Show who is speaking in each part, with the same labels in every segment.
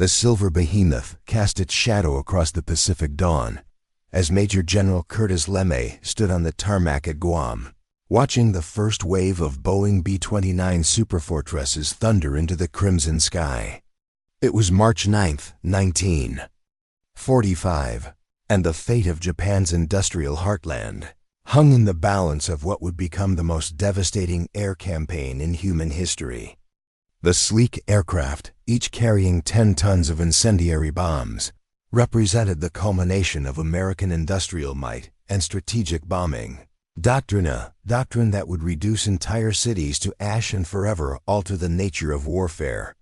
Speaker 1: The silver behemoth cast its shadow across the Pacific dawn as Major General Curtis LeMay stood on the tarmac at Guam, watching the first wave of Boeing B-29 superfortresses thunder into the crimson sky. It was March 9, 1945, and the fate of Japan's industrial heartland hung in the balance of what would become the most devastating air campaign in human history. The sleek aircraft, each carrying 10 tons of incendiary bombs, represented the culmination of American industrial might and strategic bombing. Doctrine that would reduce entire cities to ash and forever alter the nature of warfare.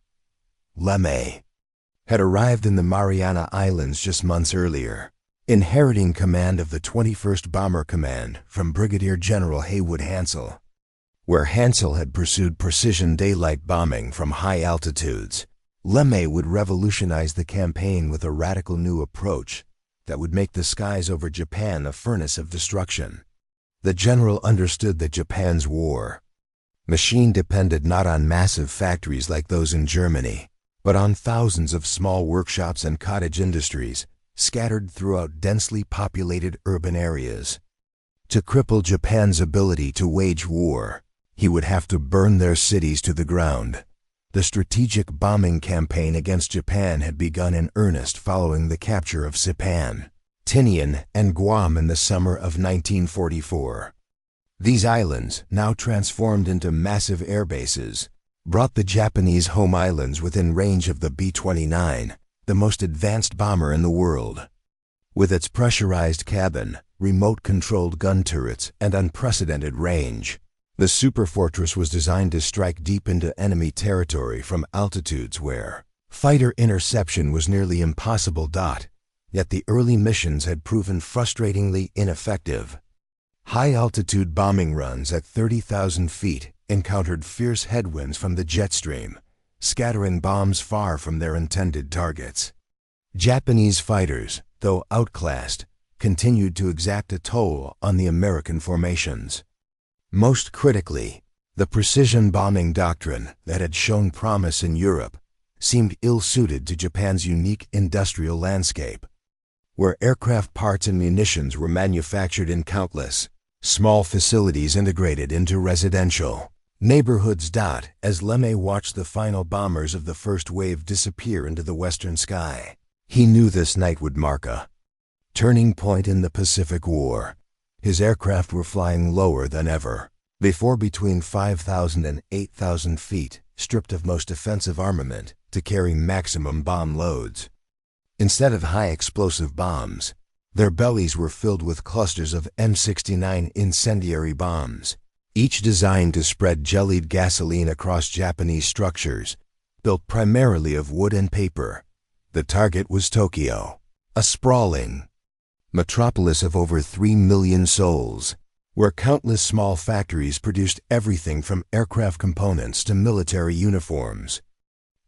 Speaker 1: LeMay had arrived in the Mariana Islands just months earlier, inheriting command of the 21st Bomber Command from Brigadier General Haywood Hansell. Where Hansell had pursued precision daylight bombing from high altitudes, LeMay would revolutionize the campaign with a radical new approach that would make the skies over Japan a furnace of destruction. The general understood that Japan's war machine depended not on massive factories like those in Germany, but on thousands of small workshops and cottage industries scattered throughout densely populated urban areas. To cripple Japan's ability to wage war, he would have to burn their cities to the ground. The strategic bombing campaign against Japan had begun in earnest following the capture of Saipan, Tinian, and Guam in the summer of 1944. These islands, now transformed into massive air bases, brought the Japanese home islands within range of the B-29, the most advanced bomber in the world. With its pressurized cabin, remote-controlled gun turrets, and unprecedented range, the superfortress was designed to strike deep into enemy territory from altitudes where fighter interception was nearly impossible. Yet the early missions had proven frustratingly ineffective. High-altitude bombing runs at 30,000 feet encountered fierce headwinds from the jet stream, scattering bombs far from their intended targets. Japanese fighters, though outclassed, continued to exact a toll on the American formations. Most critically, the precision bombing doctrine that had shown promise in Europe seemed ill-suited to Japan's unique industrial landscape, where aircraft parts and munitions were manufactured in countless small facilities integrated into residential neighborhoods. As LeMay watched the final bombers of the first wave disappear into the western sky, he knew this night would mark a turning point in the Pacific War. His aircraft were flying lower than ever before, between 5,000 and 8,000 feet, stripped of most offensive armament to carry maximum bomb loads. Instead of high explosive bombs, their bellies were filled with clusters of M69 incendiary bombs, each designed to spread jellied gasoline across Japanese structures, built primarily of wood and paper. The target was Tokyo, a sprawling metropolis of over 3 million souls, where countless small factories produced everything from aircraft components to military uniforms.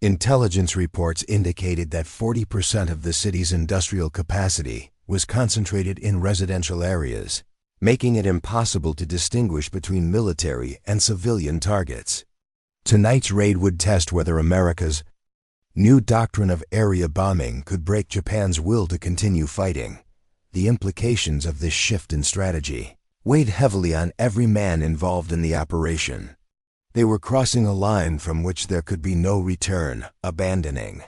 Speaker 1: Intelligence reports indicated that 40% of the city's industrial capacity was concentrated in residential areas, making it impossible to distinguish between military and civilian targets. Tonight's raid would test whether America's new doctrine of area bombing could break Japan's will to continue fighting. The implications of this shift in strategy weighed heavily on every man involved in the operation. They were crossing a line from which there could be no return, abandoning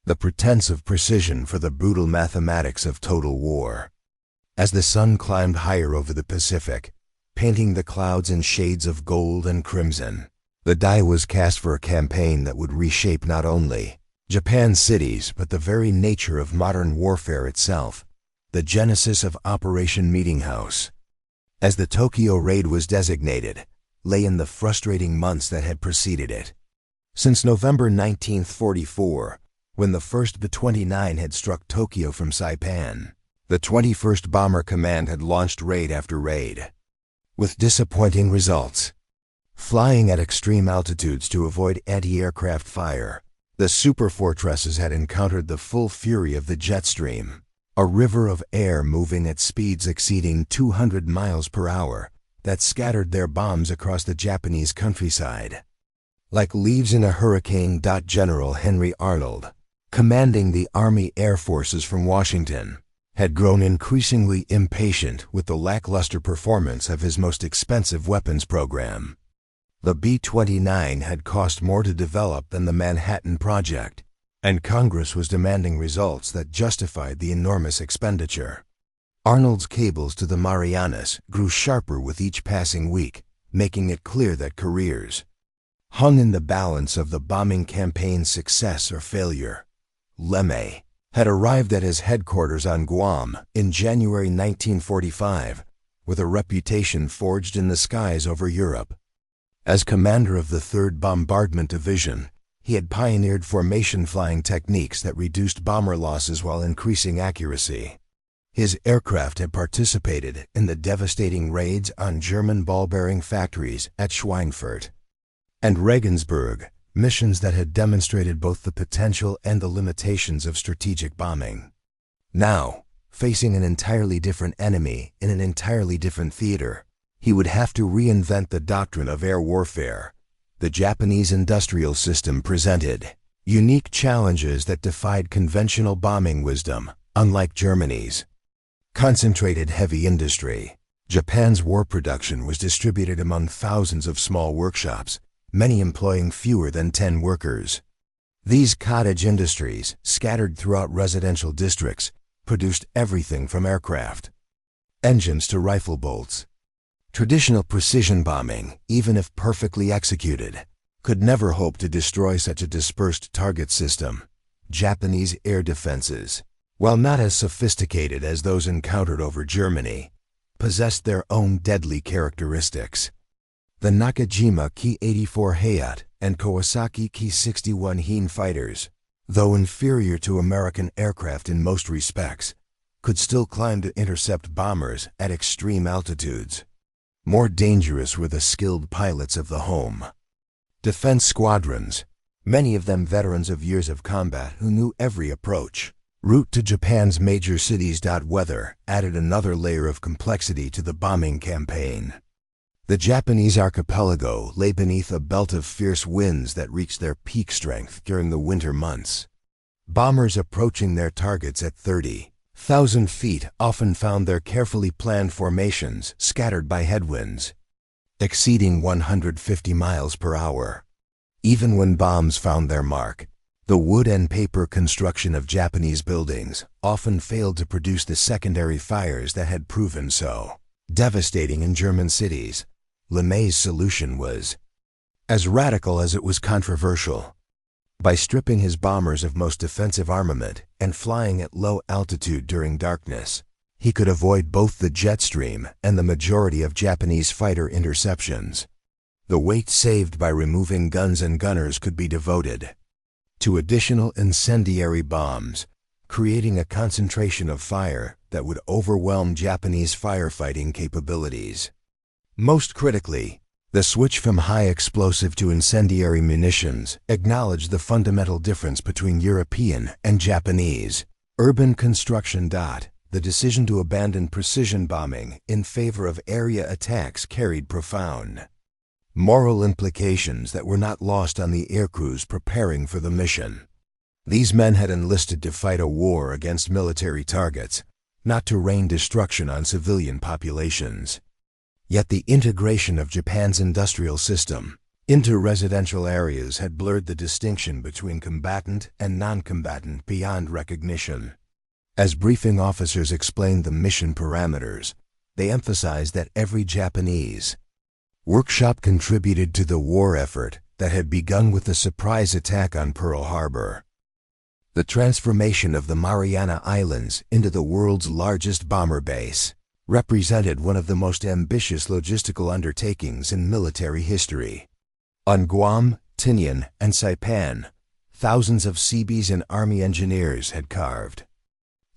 Speaker 1: the pretense of precision for the brutal mathematics of total war. As the sun climbed higher over the Pacific, painting the clouds in shades of gold and crimson, the die was cast for a campaign that would reshape not only Japan's cities but the very nature of modern warfare itself. The genesis of Operation Meeting House, as the Tokyo raid was designated, lay in the frustrating months that had preceded it. Since November 1944, when the first B-29 had struck Tokyo from Saipan, the 21st Bomber Command had launched raid after raid, with disappointing results. Flying at extreme altitudes to avoid anti-aircraft fire, the superfortresses had encountered the full fury of the jet stream, a river of air moving at speeds exceeding 200 miles per hour that scattered their bombs across the Japanese countryside. Like leaves in a hurricane. General Henry Arnold, commanding the Army Air Forces from Washington, had grown increasingly impatient with the lackluster performance of his most expensive weapons program. The B-29 had cost more to develop than the Manhattan Project, and Congress was demanding results that justified the enormous expenditure. Arnold's cables to the Marianas grew sharper with each passing week, making it clear that careers hung in the balance of the bombing campaign's success or failure. LeMay had arrived at his headquarters on Guam in January 1945 with a reputation forged in the skies over Europe. As commander of the 3rd Bombardment Division, he had pioneered formation flying techniques that reduced bomber losses while increasing accuracy. His aircraft had participated in the devastating raids on German ball-bearing factories at Schweinfurt and Regensburg, missions that had demonstrated both the potential and the limitations of strategic bombing. Now, facing an entirely different enemy in an entirely different theater, he would have to reinvent the doctrine of air warfare. The Japanese industrial system presented unique challenges that defied conventional bombing wisdom, unlike Germany's concentrated heavy industry. Japan's war production was distributed among thousands of small workshops, many employing fewer than 10 workers. These cottage industries, scattered throughout residential districts, produced everything from aircraft engines to rifle bolts. Traditional precision bombing, even if perfectly executed, could never hope to destroy such a dispersed target system. Japanese air defenses, while not as sophisticated as those encountered over Germany, possessed their own deadly characteristics. The Nakajima Ki-84 Hayate and Kawasaki Ki-61 Heen fighters, though inferior to American aircraft in most respects, could still climb to intercept bombers at extreme altitudes. More dangerous were the skilled pilots of the home defense squadrons, many of them veterans of years of combat who knew every approach route to Japan's major cities. Weather added another layer of complexity to the bombing campaign. The Japanese archipelago lay beneath a belt of fierce winds that reached their peak strength during the winter months. Bombers approaching their targets at 30,000 feet often found their carefully planned formations scattered by headwinds exceeding 150 miles per hour. Even when bombs found their mark, the wood and paper construction of Japanese buildings often failed to produce the secondary fires that had proven so devastating in German cities. LeMay's solution was as radical as it was controversial. By stripping his bombers of most defensive armament and flying at low altitude during darkness, he could avoid both the jet stream and the majority of Japanese fighter interceptions. The weight saved by removing guns and gunners could be devoted to additional incendiary bombs, creating a concentration of fire that would overwhelm Japanese firefighting capabilities. Most critically, the switch from high explosive to incendiary munitions acknowledged the fundamental difference between European and Japanese urban construction. The decision to abandon precision bombing in favor of area attacks carried profound moral implications that were not lost on the aircrews preparing for the mission. These men had enlisted to fight a war against military targets, not to rain destruction on civilian populations. Yet the integration of Japan's industrial system into residential areas had blurred the distinction between combatant and non-combatant beyond recognition. As briefing officers explained the mission parameters, they emphasized that every Japanese workshop contributed to the war effort that had begun with the surprise attack on Pearl Harbor. The transformation of the Mariana Islands into the world's largest bomber base represented one of the most ambitious logistical undertakings in military history. On Guam, Tinian, and Saipan, thousands of Seabees and Army engineers had carved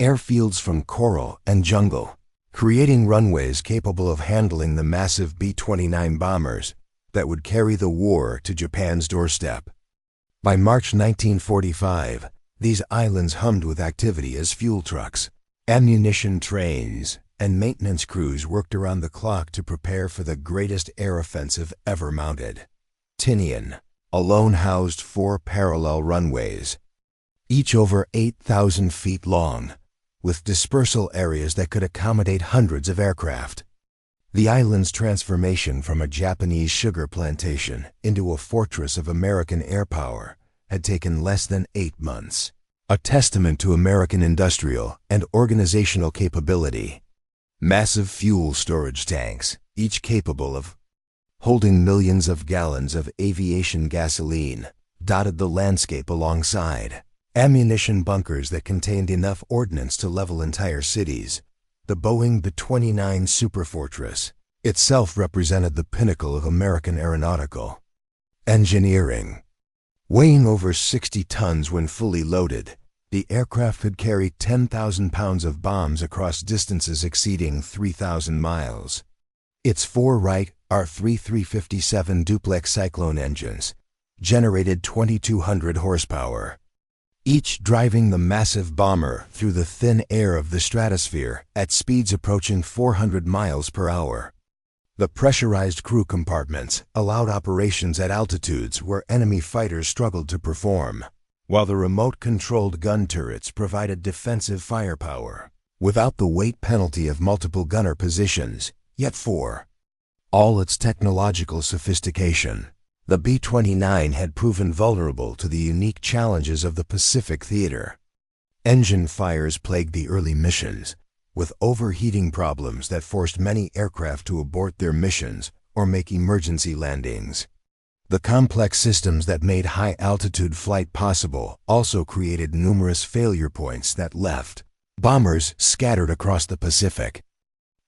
Speaker 1: airfields from coral and jungle, creating runways capable of handling the massive B-29 bombers that would carry the war to Japan's doorstep. By March 1945, these islands hummed with activity as fuel trucks, ammunition trains, and maintenance crews worked around the clock to prepare for the greatest air offensive ever mounted. Tinian alone housed 4 parallel runways, each over 8,000 feet long, with dispersal areas that could accommodate hundreds of aircraft. The island's transformation from a Japanese sugar plantation into a fortress of American air power had taken less than 8 months, a testament to American industrial and organizational capability. Massive fuel storage tanks, each capable of holding millions of gallons of aviation gasoline, dotted the landscape alongside ammunition bunkers that contained enough ordnance to level entire cities. The Boeing B-29 superfortress itself represented the pinnacle of American aeronautical engineering. Weighing over 60 tons when fully loaded, the aircraft could carry 10,000 pounds of bombs across distances exceeding 3,000 miles. Its 4 Wright R-357 duplex Cyclone engines generated 2,200 horsepower, each driving the massive bomber through the thin air of the stratosphere at speeds approaching 400 miles per hour. The pressurized crew compartments allowed operations at altitudes where enemy fighters struggled to perform, while the remote-controlled gun turrets provided defensive firepower without the weight penalty of multiple gunner positions. Yet for all its technological sophistication, the B-29 had proven vulnerable to the unique challenges of the Pacific theater. Engine fires plagued the early missions, with overheating problems that forced many aircraft to abort their missions or make emergency landings. The complex systems that made high-altitude flight possible also created numerous failure points that left bombers scattered across the Pacific.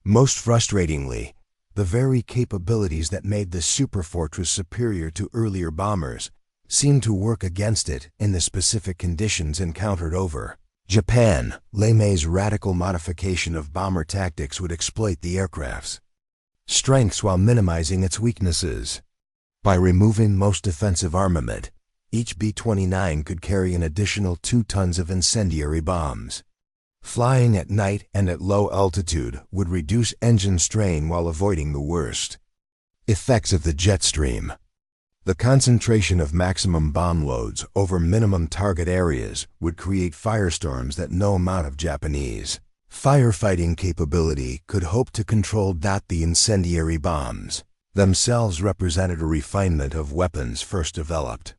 Speaker 1: Most frustratingly, the very capabilities that made the superfortress superior to earlier bombers seemed to work against it in the specific conditions encountered over Japan. LeMay's radical modification of bomber tactics would exploit the aircraft's strengths while minimizing its weaknesses. By removing most defensive armament, each B-29 could carry an additional 2 tons of incendiary bombs. Flying at night and at low altitude would reduce engine strain while avoiding the worst effects of the jet stream. The concentration of maximum bomb loads over minimum target areas would create firestorms that no amount of Japanese firefighting capability could hope to control. The incendiary bombs themselves represented a refinement of weapons first developed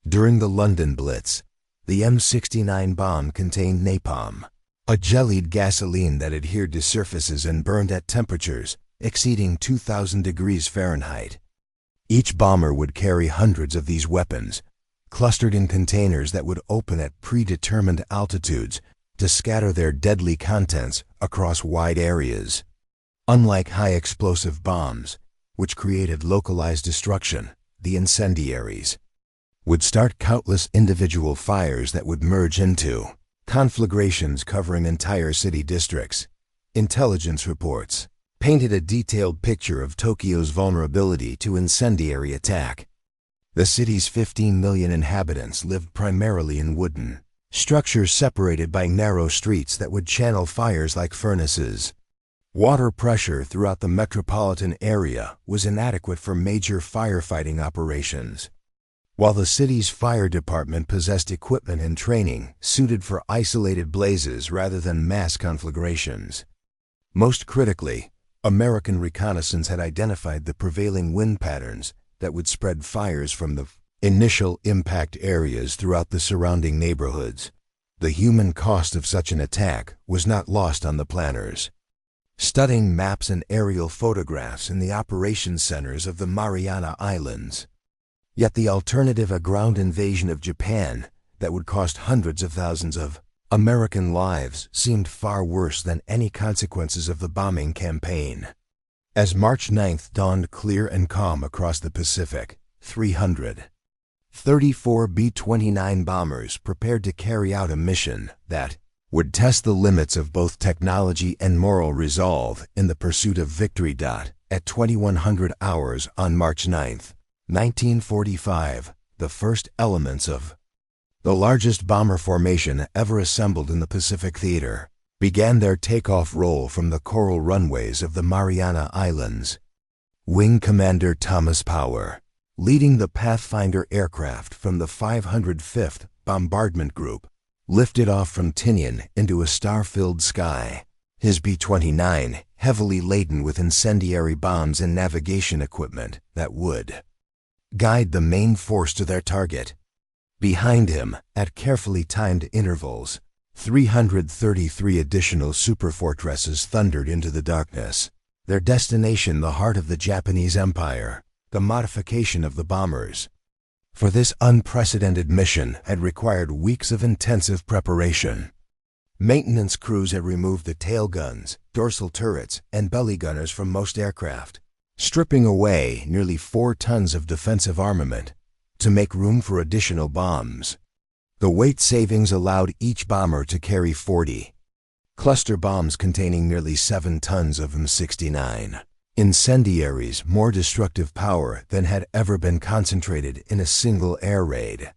Speaker 1: during the London Blitz. The M69 bomb contained napalm, a jellied gasoline that adhered to surfaces and burned at temperatures exceeding 2,000 degrees Fahrenheit. Each bomber would carry hundreds of these weapons, clustered in containers that would open at predetermined altitudes to scatter their deadly contents across wide areas. Unlike high-explosive bombs, which created localized destruction, the incendiaries would start countless individual fires that would merge into conflagrations covering entire city districts. Intelligence reports painted a detailed picture of Tokyo's vulnerability to incendiary attack. The city's 15 million inhabitants lived primarily in wooden structures separated by narrow streets that would channel fires like furnaces. Water pressure throughout the metropolitan area was inadequate for major firefighting operations, while the city's fire department possessed equipment and training suited for isolated blazes rather than mass conflagrations. Most critically, American reconnaissance had identified the prevailing wind patterns that would spread fires from the initial impact areas throughout the surrounding neighborhoods. The human cost of such an attack was not lost on the planners. Studying maps and aerial photographs in the operations centers of the Mariana Islands. Yet the alternative, a ground invasion of Japan that would cost hundreds of thousands of American lives, seemed far worse than any consequences of the bombing campaign. As March 9th dawned clear and calm across the Pacific, 334 B-29 bombers prepared to carry out a mission that would test the limits of both technology and moral resolve in the pursuit of victory. At 2100 hours on March 9th, 1945, the first elements of the largest bomber formation ever assembled in the Pacific theater began their takeoff roll from the coral runways of the Mariana Islands. Wing Commander Thomas Power, leading the Pathfinder aircraft from the 505th Bombardment Group, lifted off from Tinian into a star-filled sky, his B-29 heavily laden with incendiary bombs and navigation equipment that would guide the main force to their target. Behind him, at carefully timed intervals, 333 additional superfortresses thundered into the darkness, their destination the heart of the Japanese Empire, the modification of the bombers. For this unprecedented mission had required weeks of intensive preparation. Maintenance crews had removed the tail guns, dorsal turrets, and belly gunners from most aircraft, stripping away nearly 4 tons of defensive armament to make room for additional bombs. The weight savings allowed each bomber to carry 40 cluster bombs containing nearly 7 tons of M69 incendiaries, more destructive power than had ever been concentrated in a single air raid.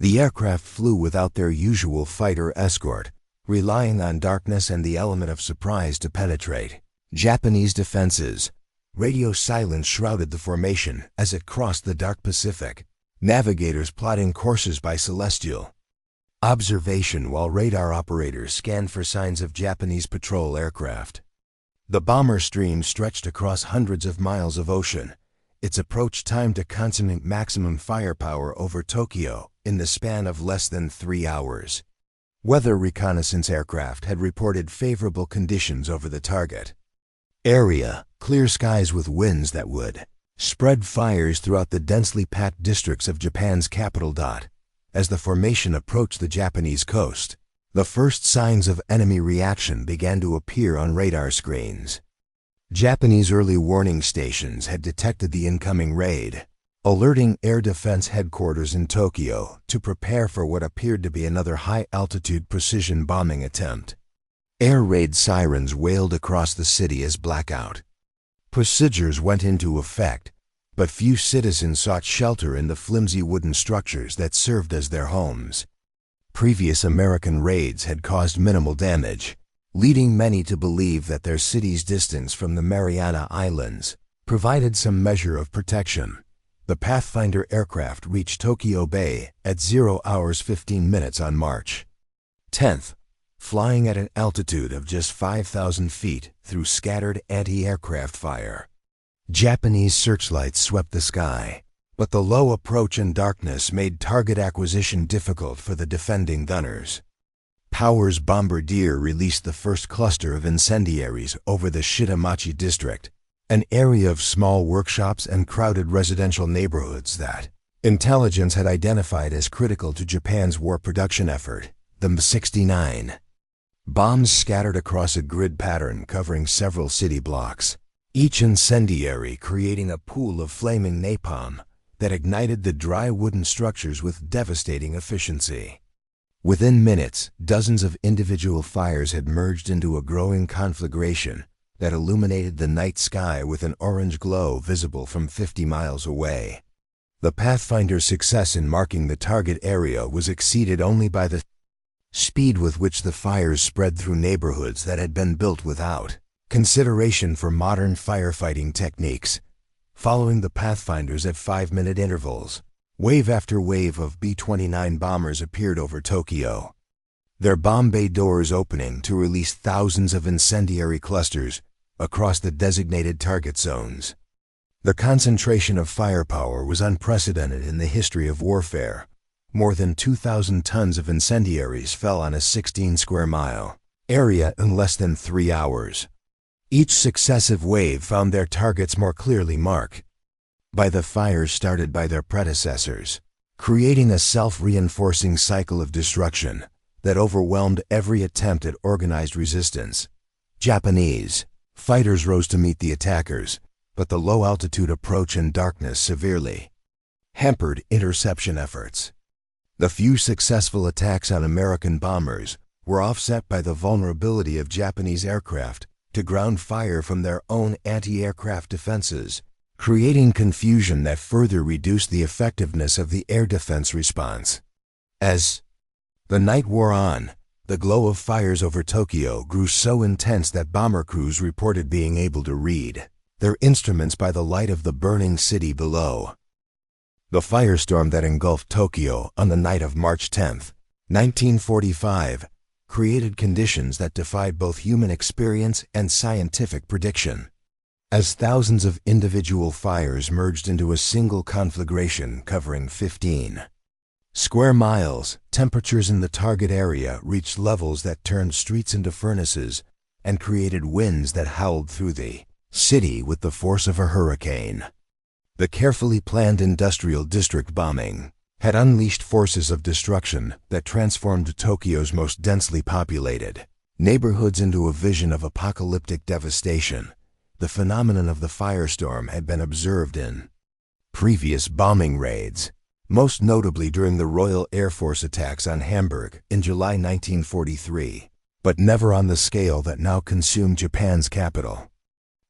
Speaker 1: The aircraft flew without their usual fighter escort, relying on darkness and the element of surprise to penetrate Japanese defenses. Radio silence shrouded the formation as it crossed the dark Pacific, navigators plotting courses by celestial observation while radar operators scanned for signs of Japanese patrol aircraft. The bomber stream stretched across hundreds of miles of ocean, its approach timed to consummate maximum firepower over Tokyo in the span of less than 3 hours. Weather reconnaissance aircraft had reported favorable conditions over the target area, clear skies with winds that would spread fires throughout the densely packed districts of Japan's capital. As the formation approached the Japanese coast, the first signs of enemy reaction began to appear on radar screens. Japanese early warning stations had detected the incoming raid, alerting Air Defense Headquarters in Tokyo to prepare for what appeared to be another high-altitude precision bombing attempt. Air raid sirens wailed across the city as blackout procedures went into effect, but few citizens sought shelter in the flimsy wooden structures that served as their homes. Previous American raids had caused minimal damage, leading many to believe that their city's distance from the Mariana Islands provided some measure of protection. The Pathfinder aircraft reached Tokyo Bay at 0 hours 15 minutes on March 10th, flying at an altitude of just 5,000 feet through scattered anti-aircraft fire. Japanese searchlights swept the sky, but the low approach and darkness made target acquisition difficult for the defending gunners. Power's bombardier released the first cluster of incendiaries over the Shitamachi district, an area of small workshops and crowded residential neighborhoods that intelligence had identified as critical to Japan's war production effort. The M69 bombs scattered across a grid pattern covering several city blocks, each incendiary creating a pool of flaming napalm that ignited the dry wooden structures with devastating efficiency. Within minutes, dozens of individual fires had merged into a growing conflagration that illuminated the night sky with an orange glow visible from 50 miles away. The Pathfinder's success in marking the target area was exceeded only by the speed with which the fires spread through neighborhoods that had been built without consideration for modern firefighting techniques. Following the Pathfinders at 5-minute intervals, wave after wave of B-29 bombers appeared over Tokyo, their bomb bay doors opening to release thousands of incendiary clusters across the designated target zones. The concentration of firepower was unprecedented in the history of warfare. More than 2,000 tons of incendiaries fell on a 16-square-mile area in less than 3 hours. Each successive wave found their targets more clearly marked by the fires started by their predecessors, creating a self-reinforcing cycle of destruction that overwhelmed every attempt at organized resistance. Japanese fighters rose to meet the attackers, but the low-altitude approach and darkness severely hampered interception efforts. The few successful attacks on American bombers were offset by the vulnerability of Japanese aircraft to ground fire from their own anti-aircraft defenses, creating confusion that further reduced the effectiveness of the air defense response. As the night wore on, the glow of fires over Tokyo grew so intense that bomber crews reported being able to read their instruments by the light of the burning city below. The firestorm that engulfed Tokyo on the night of March 10th 1945 created conditions that defied both human experience and scientific prediction. As thousands of individual fires merged into a single conflagration covering 15 square miles, temperatures in the target area reached levels that turned streets into furnaces and created winds that howled through the city with the force of a hurricane. The carefully planned industrial district bombing had unleashed forces of destruction that transformed Tokyo's most densely populated neighborhoods into a vision of apocalyptic devastation. The phenomenon of the firestorm had been observed in previous bombing raids, most notably during the Royal Air Force attacks on Hamburg in July 1943, but never on the scale that now consumed Japan's capital.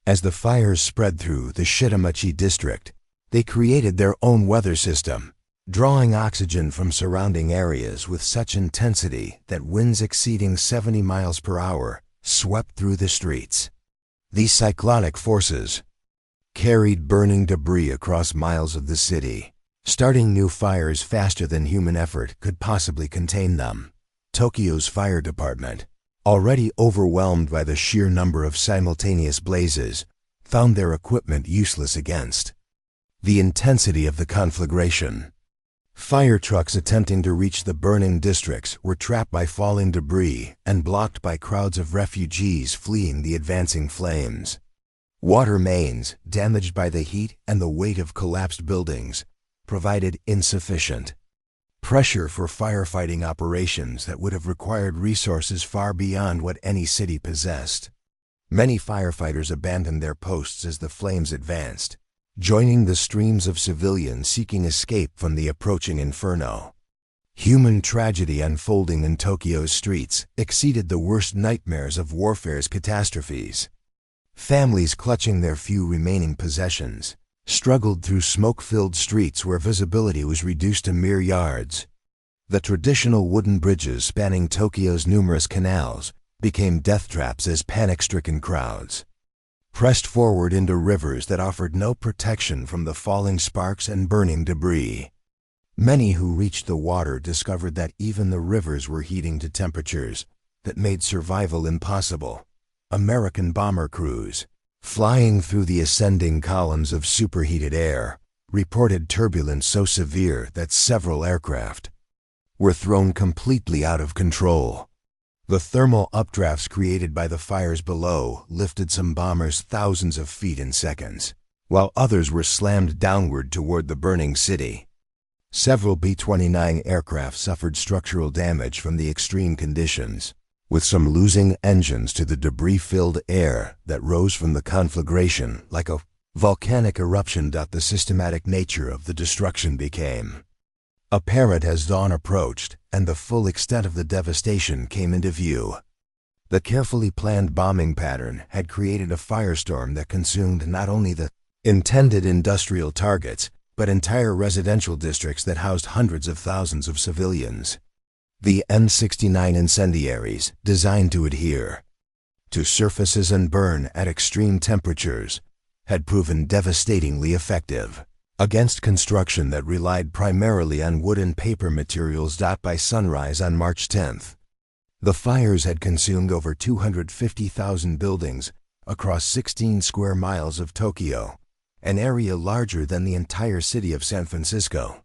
Speaker 1: As the fires spread through the Shitamachi district, they created their own weather system, drawing oxygen from surrounding areas with such intensity that winds exceeding 70 miles per hour swept through the streets. These cyclonic forces carried burning debris across miles of the city, starting new fires faster than human effort could possibly contain them. Tokyo's fire department, already overwhelmed by the sheer number of simultaneous blazes, found their equipment useless against the intensity of the conflagration. Fire trucks attempting to reach the burning districts were trapped by falling debris and blocked by crowds of refugees fleeing the advancing flames. Water mains, damaged by the heat and the weight of collapsed buildings, provided insufficient pressure for firefighting operations that would have required resources far beyond what any city possessed. Many firefighters abandoned their posts as the flames advanced, joining the streams of civilians seeking escape from the approaching inferno. Human tragedy unfolding in Tokyo's streets exceeded the worst nightmares of warfare's catastrophes. Families clutching their few remaining possessions struggled through smoke-filled streets where visibility was reduced to mere yards. The traditional wooden bridges spanning Tokyo's numerous canals became death traps as panic-stricken crowds pressed forward into rivers that offered no protection from the falling sparks and burning debris. Many who reached the water discovered that even the rivers were heating to temperatures that made survival impossible. American bomber crews, flying through the ascending columns of superheated air, reported turbulence so severe that several aircraft were thrown completely out of control. The thermal updrafts created by the fires below lifted some bombers thousands of feet in seconds, while others were slammed downward toward the burning city. Several B-29 aircraft suffered structural damage from the extreme conditions, with some losing engines to the debris-filled air that rose from the conflagration like a volcanic eruption. The systematic nature of the destruction became apparent as dawn approached and the full extent of the devastation came into view. The carefully planned bombing pattern had created a firestorm that consumed not only the intended industrial targets, but entire residential districts that housed hundreds of thousands of civilians. The N-69 incendiaries, designed to adhere to surfaces and burn at extreme temperatures, had proven devastatingly effective against construction that relied primarily on wood and paper materials. By sunrise on March 10th, the fires had consumed over 250,000 buildings across 16 square miles of Tokyo, an area larger than the entire city of San Francisco.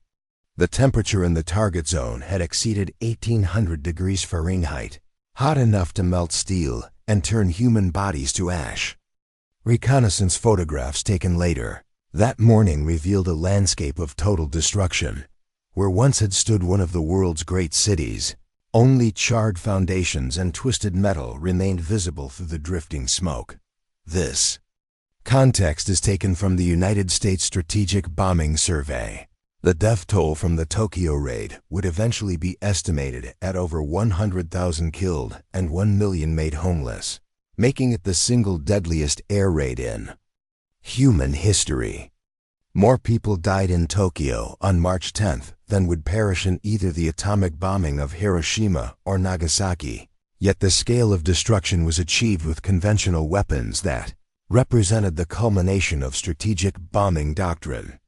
Speaker 1: The temperature in the target zone had exceeded 1,800 degrees Fahrenheit, hot enough to melt steel and turn human bodies to ash. Reconnaissance photographs taken later that morning revealed a landscape of total destruction. Where once had stood one of the world's great cities, only charred foundations and twisted metal remained visible through the drifting smoke. This context is taken from the United States Strategic Bombing Survey. The death toll from the Tokyo raid would eventually be estimated at over 100,000 killed and 1 million made homeless, making it the single deadliest air raid in human history. More people died in Tokyo on March 10th than would perish in either the atomic bombing of Hiroshima or Nagasaki. Yet the scale of destruction was achieved with conventional weapons that represented the culmination of strategic bombing doctrine.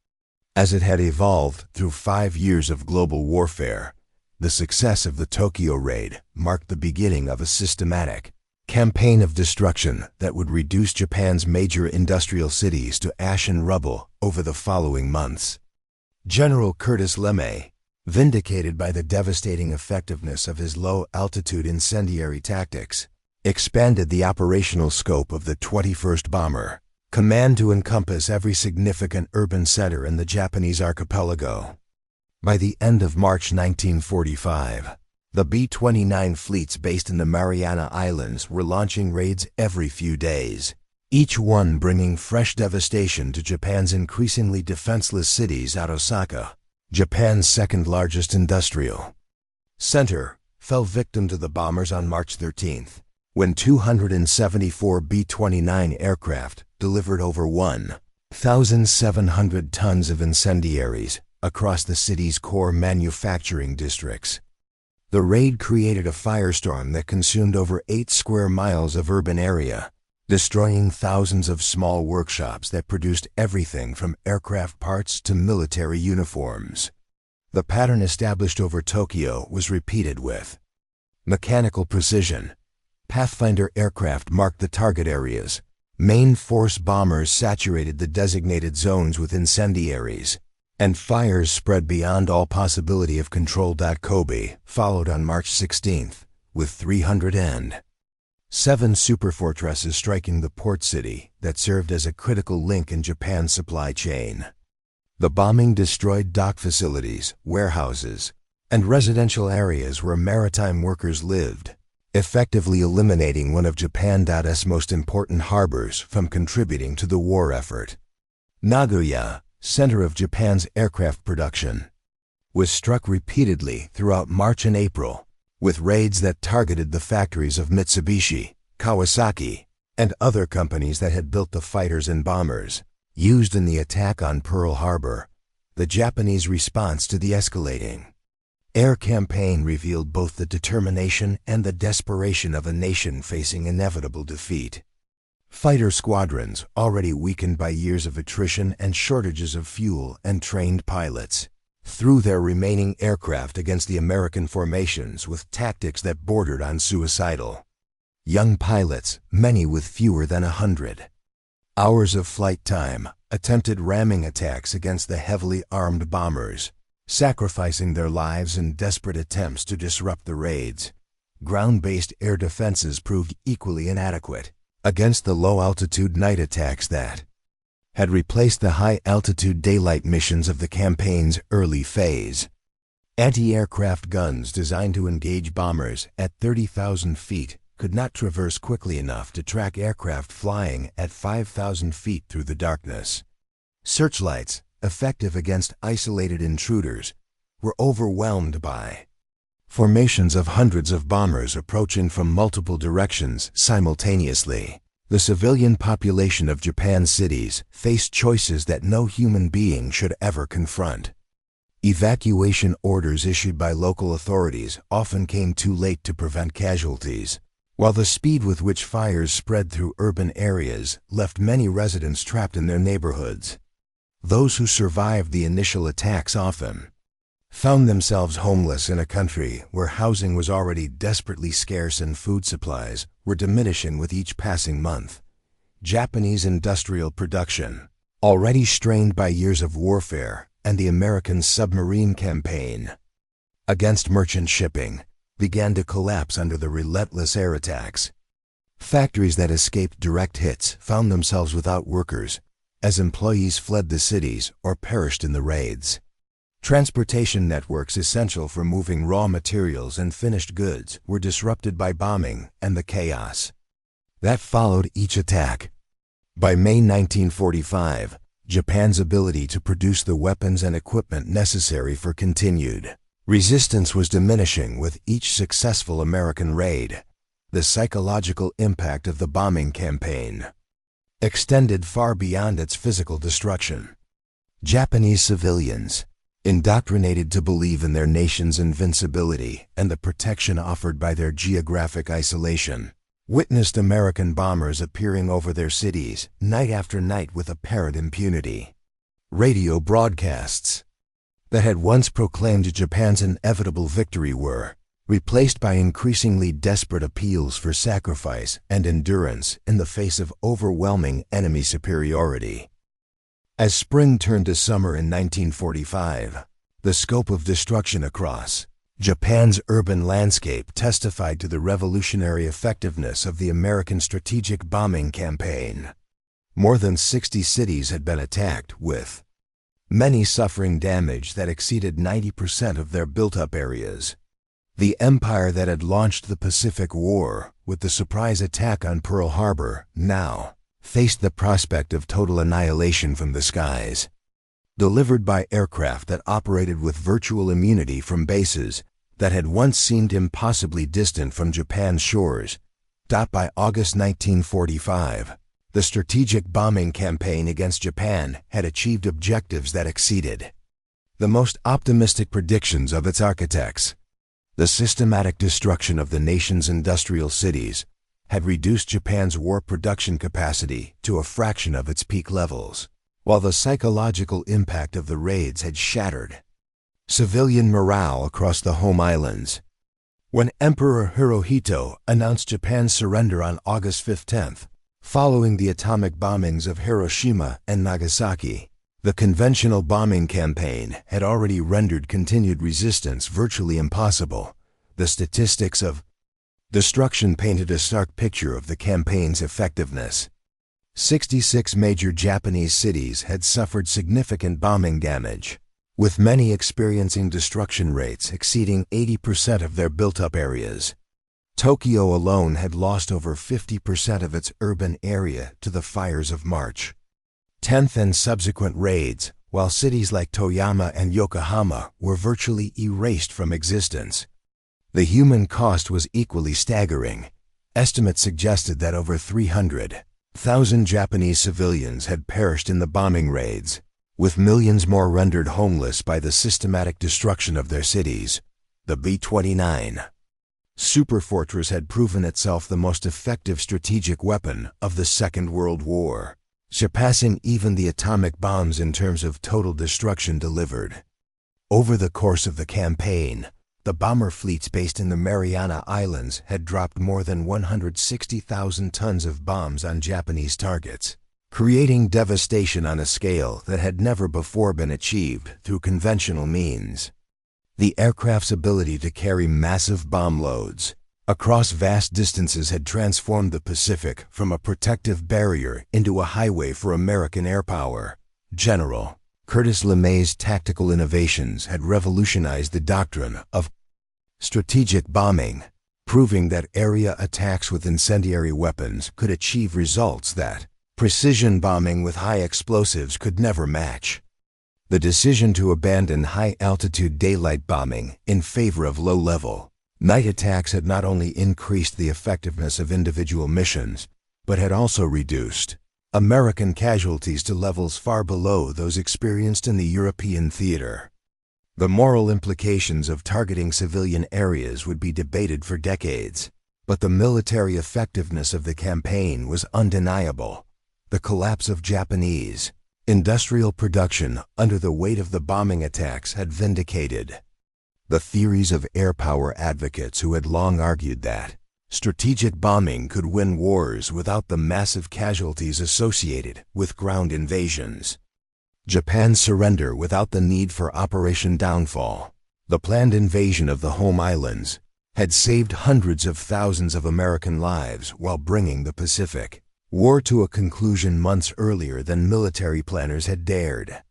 Speaker 1: As it had evolved through 5 years of global warfare, The success of the Tokyo raid marked the beginning of a systematic campaign of destruction that would reduce Japan's major industrial cities to ash and rubble over the following months. General Curtis LeMay, vindicated by the devastating effectiveness of his low-altitude incendiary tactics, expanded the operational scope of the 21st Bomber Command to encompass every significant urban center in the Japanese archipelago. By the end of March 1945, the B-29 fleets based in the Mariana Islands were launching raids every few days, each one bringing fresh devastation to Japan's increasingly defenseless cities. Osaka, Japan's second-largest industrial center, fell victim to the bombers on March 13th, when 274 B-29 aircraft delivered over 1,700 tons of incendiaries across the city's core manufacturing districts. The raid created a firestorm that consumed over 8 square miles of urban area, destroying thousands of small workshops that produced everything from aircraft parts to military uniforms. The pattern established over Tokyo was repeated with mechanical precision. Pathfinder aircraft marked the target areas. Main force bombers saturated the designated zones with incendiaries, and fires spread beyond all possibility of control. Kobe followed on March 16th, with 307 superfortresses striking the port city that served as a critical link in Japan's supply chain. The bombing destroyed dock facilities, warehouses, and residential areas where maritime workers lived, effectively eliminating one of Japan's most important harbors from contributing to the war effort. Nagoya, center of Japan's aircraft production, was struck repeatedly throughout March and April, with raids that targeted the factories of Mitsubishi, Kawasaki, and other companies that had built the fighters and bombers used in the attack on Pearl Harbor. The Japanese response to the escalating air campaign revealed both the determination and the desperation of a nation facing inevitable defeat. Fighter squadrons, already weakened by years of attrition and shortages of fuel and trained pilots, threw their remaining aircraft against the American formations with tactics that bordered on suicidal. Young pilots, many with fewer than 100 hours of flight time, attempted ramming attacks against the heavily armed bombers, sacrificing their lives in desperate attempts to disrupt the raids. Ground-based air defenses proved equally inadequate against the low-altitude night attacks that had replaced the high-altitude daylight missions of the campaign's early phase. Anti-aircraft guns designed to engage bombers at 30,000 feet could not traverse quickly enough to track aircraft flying at 5,000 feet through the darkness. Searchlights, effective against isolated intruders, were overwhelmed by formations of hundreds of bombers approaching from multiple directions simultaneously. The civilian population of Japan's cities faced choices that no human being should ever confront. Evacuation orders issued by local authorities often came too late to prevent casualties, while the speed with which fires spread through urban areas left many residents trapped in their neighborhoods. Those who survived the initial attacks often found themselves homeless in a country where housing was already desperately scarce and food supplies were diminishing with each passing month. Japanese industrial production, already strained by years of warfare and the American submarine campaign against merchant shipping, began to collapse under the relentless air attacks. Factories that escaped direct hits found themselves without workers, as employees fled the cities or perished in the raids. Transportation networks essential for moving raw materials and finished goods were disrupted by bombing and the chaos that followed each attack. By May 1945, Japan's ability to produce the weapons and equipment necessary for continued resistance was diminishing with each successful American raid. The psychological impact of the bombing campaign extended far beyond its physical destruction. Japanese civilians, indoctrinated to believe in their nation's invincibility and the protection offered by their geographic isolation, witnessed American bombers appearing over their cities night after night with apparent impunity. Radio broadcasts that had once proclaimed Japan's inevitable victory were replaced by increasingly desperate appeals for sacrifice and endurance in the face of overwhelming enemy superiority. As spring turned to summer in 1945, the scope of destruction across Japan's urban landscape testified to the revolutionary effectiveness of the American strategic bombing campaign. More than 60 cities had been attacked, with many suffering damage that exceeded 90% of their built-up areas. The empire that had launched the Pacific War with the surprise attack on Pearl Harbor now faced the prospect of total annihilation from the skies. Delivered by aircraft that operated with virtual immunity from bases that had once seemed impossibly distant from Japan's shores. By August 1945, the strategic bombing campaign against Japan had achieved objectives that exceeded the most optimistic predictions of its architects. The systematic destruction of the nation's industrial cities had reduced Japan's war production capacity to a fraction of its peak levels, while the psychological impact of the raids had shattered civilian morale across the home islands. When Emperor Hirohito announced Japan's surrender on August 15, following the atomic bombings of Hiroshima and Nagasaki, the conventional bombing campaign had already rendered continued resistance virtually impossible. The statistics of destruction painted a stark picture of the campaign's effectiveness. 66 major Japanese cities had suffered significant bombing damage, with many experiencing destruction rates exceeding 80% of their built-up areas. Tokyo alone had lost over 50% of its urban area to the fires of March 10th and subsequent raids, while cities like Toyama and Yokohama were virtually erased from existence. The human cost was equally staggering. Estimates suggested that over 300,000 Japanese civilians had perished in the bombing raids, with millions more rendered homeless by the systematic destruction of their cities. The B-29 superfortress had proven itself the most effective strategic weapon of the Second World War, surpassing even the atomic bombs in terms of total destruction delivered. Over the course of the campaign, the bomber fleets based in the Mariana Islands had dropped more than 160,000 tons of bombs on Japanese targets, creating devastation on a scale that had never before been achieved through conventional means. The aircraft's ability to carry massive bomb loads across vast distances had transformed the Pacific from a protective barrier into a highway for American air power. General Curtis LeMay's tactical innovations had revolutionized the doctrine of strategic bombing, proving that area attacks with incendiary weapons could achieve results that precision bombing with high explosives could never match. The decision to abandon high-altitude daylight bombing in favor of low-level night attacks had not only increased the effectiveness of individual missions, but had also reduced American casualties to levels far below those experienced in the European theater. The moral implications of targeting civilian areas would be debated for decades, but the military effectiveness of the campaign was undeniable. The collapse of Japanese industrial production under the weight of the bombing attacks had vindicated the theories of air power advocates who had long argued that strategic bombing could win wars without the massive casualties associated with ground invasions. Japan's surrender without the need for Operation Downfall, the planned invasion of the home islands, had saved hundreds of thousands of American lives while bringing the Pacific War to a conclusion months earlier than military planners had dared.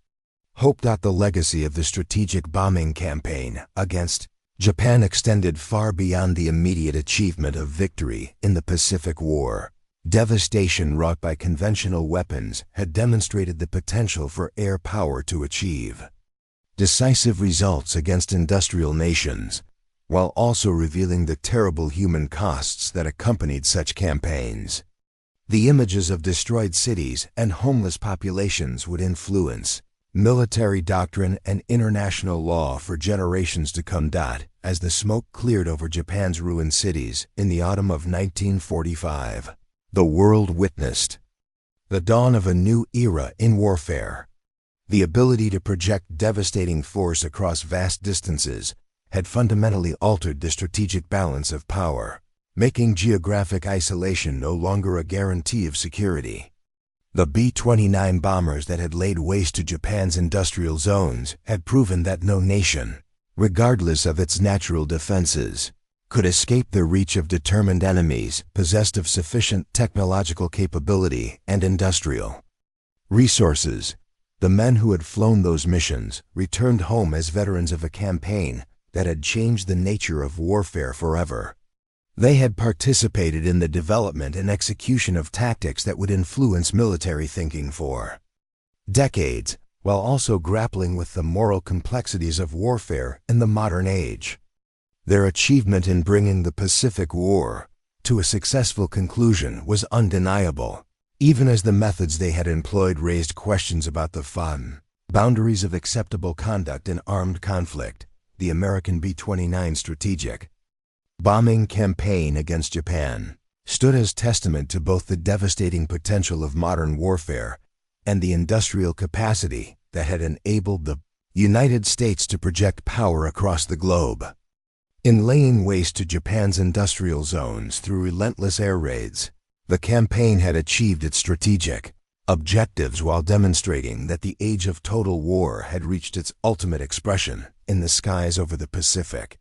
Speaker 1: Hope. The legacy of the strategic bombing campaign against Japan extended far beyond the immediate achievement of victory in the Pacific War. Devastation wrought by conventional weapons had demonstrated the potential for air power to achieve decisive results against industrial nations, while also revealing the terrible human costs that accompanied such campaigns. The images of destroyed cities and homeless populations would influence military doctrine and international law for generations to come. As the smoke cleared over Japan's ruined cities in the autumn of 1945, the world witnessed the dawn of a new era in warfare. The ability to project devastating force across vast distances had fundamentally altered the strategic balance of power, making geographic isolation no longer a guarantee of security. The B-29 bombers that had laid waste to Japan's industrial zones had proven that no nation, regardless of its natural defenses, could escape the reach of determined enemies possessed of sufficient technological capability and industrial resources. The men who had flown those missions returned home as veterans of a campaign that had changed the nature of warfare forever. They had participated in the development and execution of tactics that would influence military thinking for decades, while also grappling with the moral complexities of warfare in the modern age. Their achievement in bringing the Pacific War to a successful conclusion was undeniable, even as the methods they had employed raised questions about the fine boundaries of acceptable conduct in armed conflict. The American B-29 strategic bombing campaign against Japan stood as testament to both the devastating potential of modern warfare and the industrial capacity that had enabled the United States to project power across the globe. In laying waste to Japan's industrial zones through relentless air raids, the campaign had achieved its strategic objectives while demonstrating that the age of total war had reached its ultimate expression in the skies over the Pacific.